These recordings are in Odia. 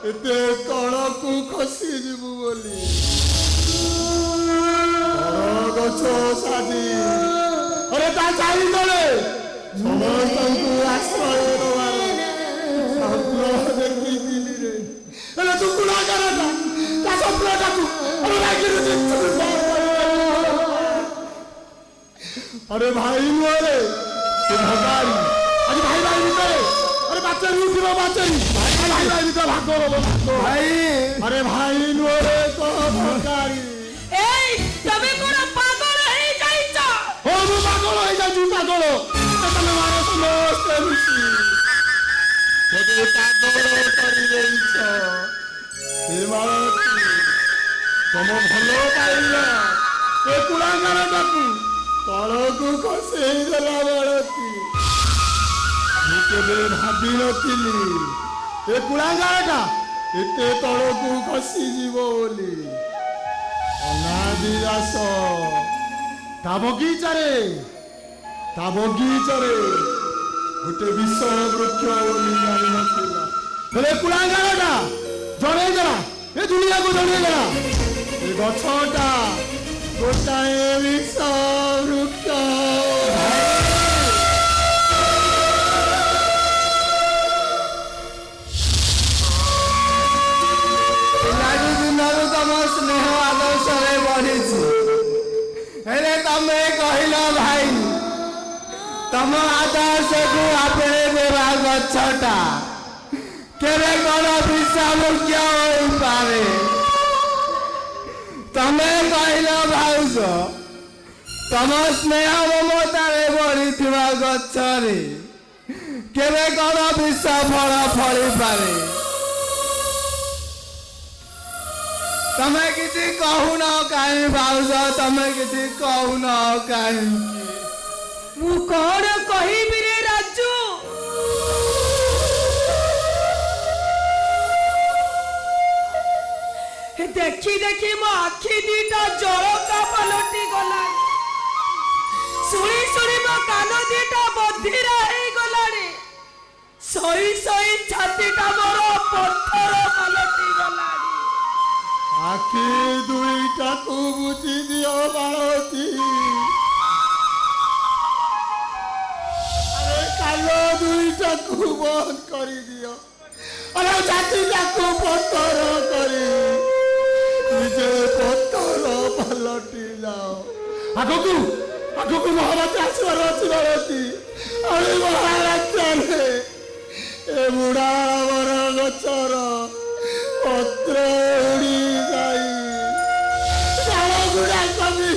ଏତେ ତଳକୁ ଖସିଯିବୁ ବୋଲି ଗଛ ସାଜି ଅରେ ତା ଚାରି ତଳେ ସମସ୍ତଙ୍କୁ ଆଶ୍ରୟ ଦେବାର ସ୍ୱପ୍ନ ଦେଖିଥିଲି ରେ। ହେଲେ ତୁ ଗୁଣାକାରଟା ତା ସ୍ୱପ୍ନଟାକୁ अरे भाई मोरे से भगारी अरे भाई भाई ভিতরে अरे বাচ্চারি উঠিব বাচ্চারি ভাই ভাই ভাই ভিতরে ভাগ করব ভাই अरे भाई মোরে তো ভগারি এই তুমি কোন পাগল হয়ে যাইছ ও মু পাগল হয়ে যাইছি পাগল তুমি মারে সমস্ত মিশি যদি পাগল করি দেইছ সে মারতি তম ভালো পাইলা এ কুলাঙ্গারটাকু তলକୁ ଖସେଇ ଦେଲା ବେଳକୁ ମୁଁ କେବେ ଭାବିନଥିଲି ଏ କୁଳାଙ୍ଗାରଟା ଏତେ ତଳକୁ ଖସିଯିବ ବୋଲି। ଅନାଦି ଦାସ ତା ବଗିଚାରେ ଗୋଟେ ବିଷ ବୃକ୍ଷ ବୋଲି ଜାଣିନଥିଲା। ହେଲେ କୁଳାଙ୍ଗାରଟା ଜଣେଇଦେଲା ଏ ଦୁନିଆକୁ ଜଣେଇଦେଲା ଏ ଗଛଟା ଗୋଟାଏ ବିଷ ବୃକ୍ଷ। ପିଲାଟି ଦିନରୁ ତମ ସ୍ନେହ ଆଦର୍ଶରେ ବଢିଛି। ହେଲେ ତମେ କହିଲ ଭାଇ ତମ ଆଦର୍ଶକୁ ଆପଣେଇ ଦେବା ଗଛଟା କେବେ କଣ ବିଷ ବୃକ୍ଷ ହୋଇପାରେ? ତମେ କହିଲ ଭାଉଜ ତମ ସ୍ନେହ ମମତାରେ ବଢିଥିବା ଗଛରେ କେବେ କଣ ବିଷ ଫଳ ଫଳିପାରେ? ତମେ କିଛି କହୁନ କାହିଁ ଭାଉଜ? ତମେ କିଛି କହୁନ କାହିଁକି? ମୁଁ କଣ କହିବି ରେ ରାଜୁ? ଦେଖି ଦେଖି ମୋ ଆଖି ଦିଟା ଜଳକା ପାଲଟି ଗଲାଣି, ଶୁଣି ଶୁଣି ମୋ କାନ ଦିଟା ବଧିରା ହେଇଗଲାଣି, ଶୋଇ ଶୋଇ ଛାତିଟା ମୋର ପଥର ପାଲଟି ଗଲାଣି। ଆଖି ଦୁଇଟାକୁ ବୁଝି ଦିଅ ବାଳତୀ, ଆରେ କାନ ଦୁଇଟାକୁ ବନ୍ଦ କରିଦିଅ, ଆରେ ଛାତିଟାକୁ ପଥର କରି ନିଜେ ପଥର ପାଲଟି ଯାଅ। ଆଗକୁ ଆଗକୁ ମହାରାଜ ଆସିବାର ଅଛି ବାଳତୀ। ଆରେ ମହାରାଜାରେ ଏ ବୁଢ଼ା ବର ଗଛର ପତ୍ର ଉଡ଼ି ଯାଇ ଡାଳ ଗୁଡ଼ାକ ବି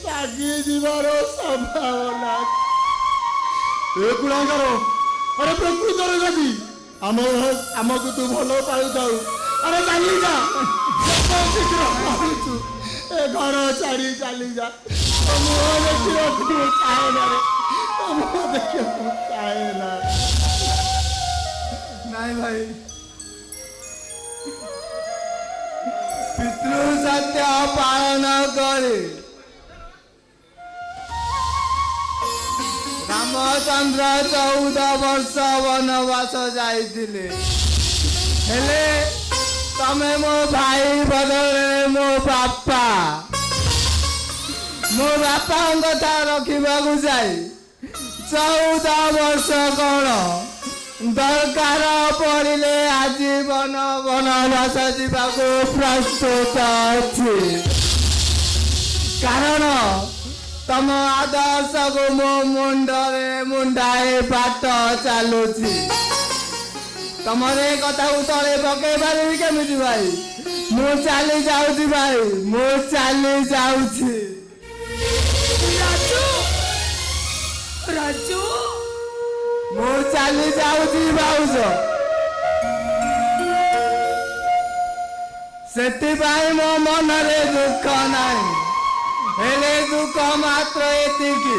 ଲାଗିଯିବାର ସମ୍ଭାବନା। ଏ କୁଳାଙ୍ଗାର ଆରେ ପ୍ରକୃତରେ ଯଦି ଆମକୁ ତୁ ଭଲ ପାଉଥାଉ ଆରେ ଚାଲି ଯା, ଶୀଘ୍ର କହୁଛୁ ଏ ଘର ଛାଡ଼ି ଚାଲି ଯା। ମୁହଁ ଦେଖିବାକୁ ମୁଁ ଚାହେଁ ନା ରେ, ମୁହଁ ଦେଖିବାକୁ ମୁଁ ଚାହେଁ ନା। ନାଇଁ ଭାଇ, ପିତୃ ସତ୍ୟ ପାଳନ କରି ରାମଚନ୍ଦ୍ର 14 ବର୍ଷ ବନବାସ ଯାଇଥିଲେ। ହେଲେ ତମେ ମୋ ଭାଇ ବଦଳରେ ମୋ ବାପା, ମୋ ବାପାଙ୍କ କଥା ରଖିବାକୁ ଯାଇ 14 ବର୍ଷ କଣ ଦରକାର ପଡ଼ିଲେ ଆଜୀବନ ବନବାସ ଯିବାକୁ ପ୍ରସ୍ତୁତ ଅଛି। କାରଣ ତମ ଆଦର୍ଶକୁ ମୋ ମୁଣ୍ଡରେ ମୁଣ୍ଡାଏ ବାଟ ଚାଲୁଛି। ତମର ଏ କଥାକୁ ତଳେ ପକେଇ ପାରିବି କେମିତି ଭାଇ? ମୁଁ ଚାଲି ଯାଉଛି ଭାଇ, ମୁଁ ଚାଲି ଯାଉଛି। ରାଜୁ ରାଜୁ ମୁଁ ଚାଲି ଯାଉଛି ଭାଉଜ। ସେଥିପାଇଁ ମୋ ମନରେ ଦୁଃଖ ନାହିଁ, ହେଲେ ଦୁଃଖ ମାତ୍ର ଏତିକି,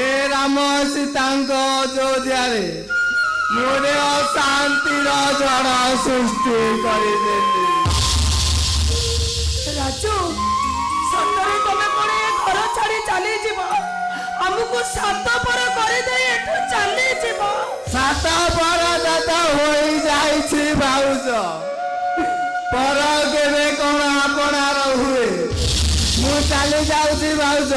ଏ ରାମ ସୀତାଙ୍କ ଅଯୋଧ୍ୟାରେ ମୋରେ ଅଶାନ୍ତିର ଝଡ଼ ସୃଷ୍ଟି କରିଦେଲି। ରାଜୁ ସତରେ ତମେ କଣ ଏ ଘର ଛାଡ଼ି ଚାଲିଯିବ? ଆମ ଆମକୁ ସାତ ପର କରିଦେଇ ଏଠୁ ଚାଲିଯିବ। ସାତ ପର ଦାତ ହୋଇଯାଇଛି ଭାଉଜ। ପର କେବେ କଣ ଆପଣାର ହୁଏ। ମୁଁ ଚାଲି ଯାଉଛି ଭାଉଜ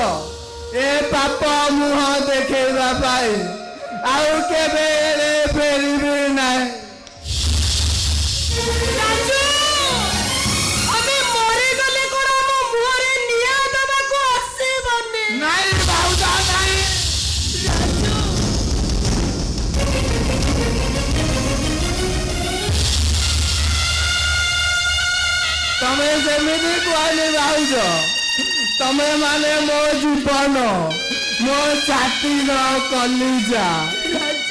ଏ ପାପ ମୁହଁ ଦେଖେଇବା ପାଇଁ। ଆଉ କେବେ ଏରେ ଫେରିବି ନାହିଁ। ରାଜୁ, ଆମେ ମରିଗଲେ କଣ ଆମ ମୁହଁରେ ନିଆଁ ଦେବାକୁ ଆସିବନି? ନାଇଁ ଭାଉଜ ନାଇଁ। ରାଜୁ, ତମେ ସେମିତି କୁହନି ଭାଉଜ। ତମେ ମାନେ ମୋ ଜୀବନ, ମୋ ଛାତିର କଲିଜା।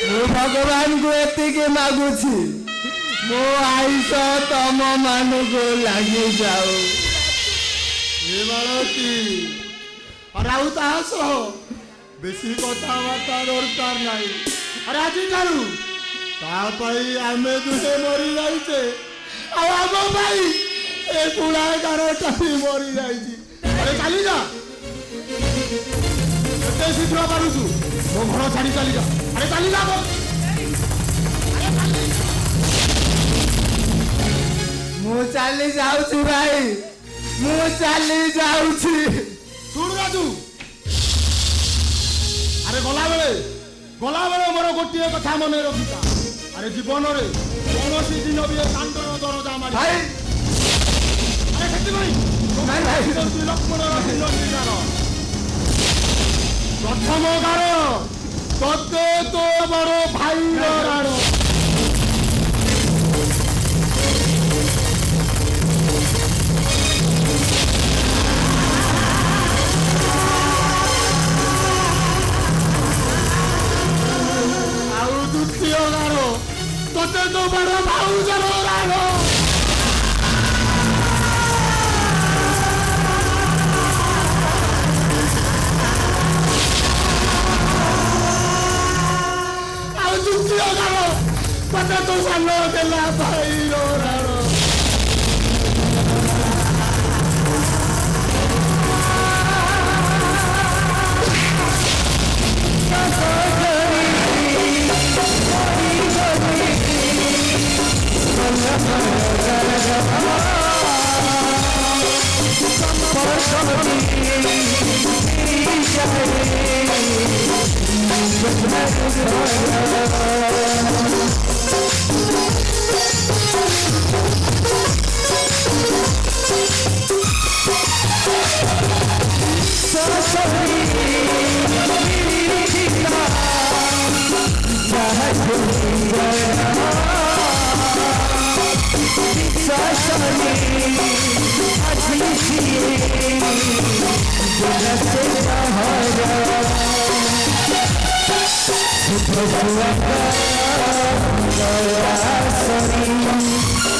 ମୁଁ ଭଗବାନଙ୍କୁ ଏତିକି ମାଗୁଛି ମୋ ଆୟୁଷ ତମ ମାନଙ୍କୁ ଲାଗିଯାଉ। ଏ ମାଳତୀ, ଆରେ ଆଉ ତାହା ସହ ବେଶୀ କଥାବାର୍ତ୍ତା ଦରକାର ନାହିଁ। ଆରେ ଆଜିଠାରୁ ତା ପାଇଁ ଆମେ ଦୁହେଁ ମରି ଯାଇଛେ, ଆଉ ଆମ ପାଇଁ ଏ ଗୁଣାଗାରଟା ବି ମରି ଯାଇଛି। ଆରେ ଚାଲିଯା, ଏତେ ଶୀଘ୍ର ପାରୁଛୁ ମୋ ଘର ଛାଡ଼ି ଚାଲିଯା। ଆରେ ଚାଲିଯା। ମୁଁ ଚାଲି ଯାଉଛି ଭାଇ, ମୁଁ ଚାଲି ଯାଉଛି। ଶୁଣୁ ରାଜୁ, ଆରେ ଗଲାବେଳେ ମୋର ଗୋଟିଏ କଥା ମନେ ରଖିଥା। ଆରେ ଜୀବନରେ କୌଣସି ଦିନ ବି ଏ କାଣ୍ଡର ଦରଜା ମାରି ଭାଇ ଆରେ ସେଥିପାଇଁ ନାଇଁ ଭାଇ। ଲକ୍ଷ୍ମଣର ତିନୋଟି ଗାର। ପ୍ରଥମ ଗାର ତତେ ତୋ ବଡ଼ ଭାଇର ଗାର। ଆଉ ଦ୍ୱିତୀୟ ଗାର ତତେ ତୋ ବଡ଼ ଭାଉଜର ଗାର। ଆଉ ତୃତୀୟ ଗାର ତତେ ତୋ ସାନ ଦେଲା ଭାଇର ଗାର।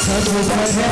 Satu